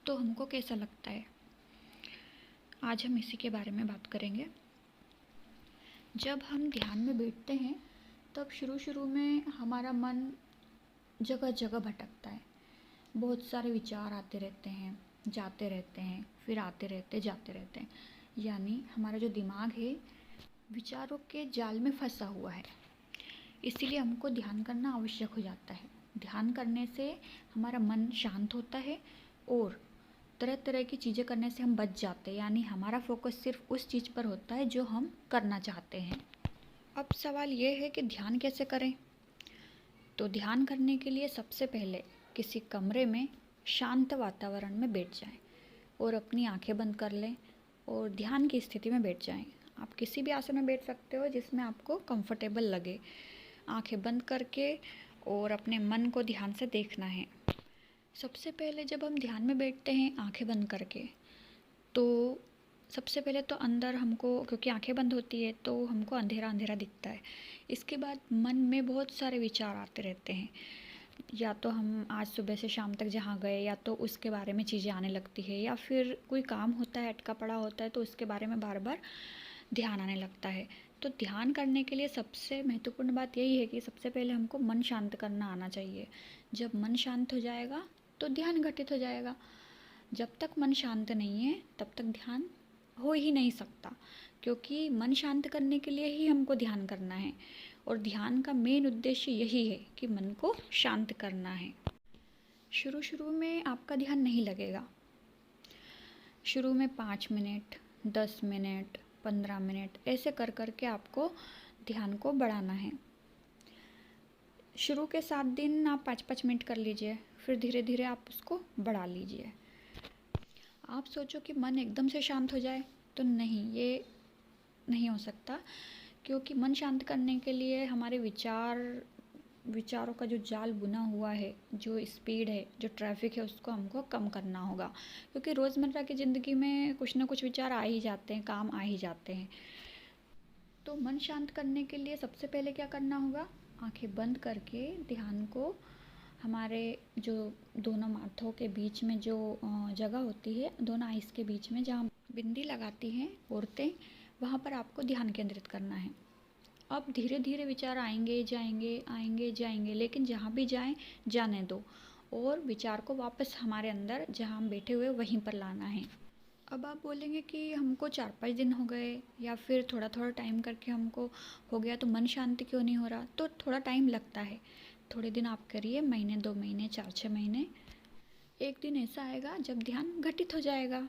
तो हमको कैसा लगता है। आज हम इसी के बारे में बात करेंगे। जब हम ध्यान में बैठते हैं तब शुरू में हमारा मन जगह जगह भटकता है। बहुत सारे विचार आते रहते हैं, जाते रहते हैं, फिर आते रहते जाते रहते हैं। यानी हमारा जो दिमाग है विचारों के जाल में फंसा हुआ है। इसीलिए हमको ध्यान करना आवश्यक हो जाता है। ध्यान करने से हमारा मन शांत होता है और तरह तरह की चीज़ें करने से हम बच जाते हैं। यानी हमारा फोकस सिर्फ उस चीज़ पर होता है जो हम करना चाहते हैं। अब सवाल ये है कि ध्यान कैसे करें। तो ध्यान करने के लिए सबसे पहले किसी कमरे में शांत वातावरण में बैठ जाएं और अपनी आंखें बंद कर लें और ध्यान की स्थिति में बैठ जाएं। आप किसी भी आसन में बैठ सकते हो जिसमें आपको कंफर्टेबल लगे। आंखें बंद करके और अपने मन को ध्यान से देखना है। सबसे पहले जब हम ध्यान में बैठते हैं आंखें बंद करके, तो सबसे पहले तो अंदर हमको, क्योंकि आंखें बंद होती है तो हमको अंधेरा अंधेरा दिखता है। इसके बाद मन में बहुत सारे विचार आते रहते हैं। या तो हम आज सुबह से शाम तक जहाँ गए या तो उसके बारे में चीज़ें आने लगती है, या फिर कोई काम होता है अटका पड़ा होता है तो उसके बारे में बार बार ध्यान आने लगता है। तो ध्यान करने के लिए सबसे महत्वपूर्ण बात यही है कि सबसे पहले हमको मन शांत करना आना चाहिए। जब मन शांत हो जाएगा तो ध्यान घटित हो जाएगा। जब तक मन शांत नहीं है तब तक ध्यान हो ही नहीं सकता, क्योंकि मन शांत करने के लिए ही हमको ध्यान करना है। और ध्यान का मेन उद्देश्य यही है कि मन को शांत करना है। शुरू में आपका ध्यान नहीं लगेगा। शुरू में 5 मिनट, 10 मिनट, 15 मिनट ऐसे कर के आपको ध्यान को बढ़ाना है। शुरू के 7 दिन आप 5-5 मिनट कर लीजिए, फिर धीरे धीरे आप उसको बढ़ा लीजिए। आप सोचो कि मन एकदम से शांत हो जाए, तो नहीं, ये नहीं हो सकता। क्योंकि मन शांत करने के लिए हमारे विचारों का जो जाल बुना हुआ है, जो स्पीड है, जो ट्रैफिक है, उसको हमको कम करना होगा। क्योंकि रोज़मर्रा की ज़िंदगी में कुछ ना कुछ विचार आ ही जाते हैं, काम आ ही जाते हैं। तो मन शांत करने के लिए सबसे पहले क्या करना होगा, आंखें बंद करके ध्यान को हमारे जो दोनों माथों के बीच में जो जगह होती है, दोनों आइस के बीच में जहाँ बिंदी लगाती हैं औरतें, वहाँ पर आपको ध्यान केंद्रित करना है। अब धीरे धीरे विचार आएंगे जाएंगे, आएंगे जाएंगे, लेकिन जहाँ भी जाएं जाने दो और विचार को वापस हमारे अंदर जहाँ हम बैठे हुए वहीं पर लाना है। अब आप बोलेंगे कि हमको 4-5 दिन हो गए या फिर थोड़ा थोड़ा टाइम करके हमको हो गया, तो मन शांति क्यों नहीं हो रहा। तो थोड़ा टाइम लगता है। थोड़े दिन आप करिए, महीने, 2 महीने, 4-6 महीने। एक दिन ऐसा आएगा जब ध्यान घटित हो जाएगा।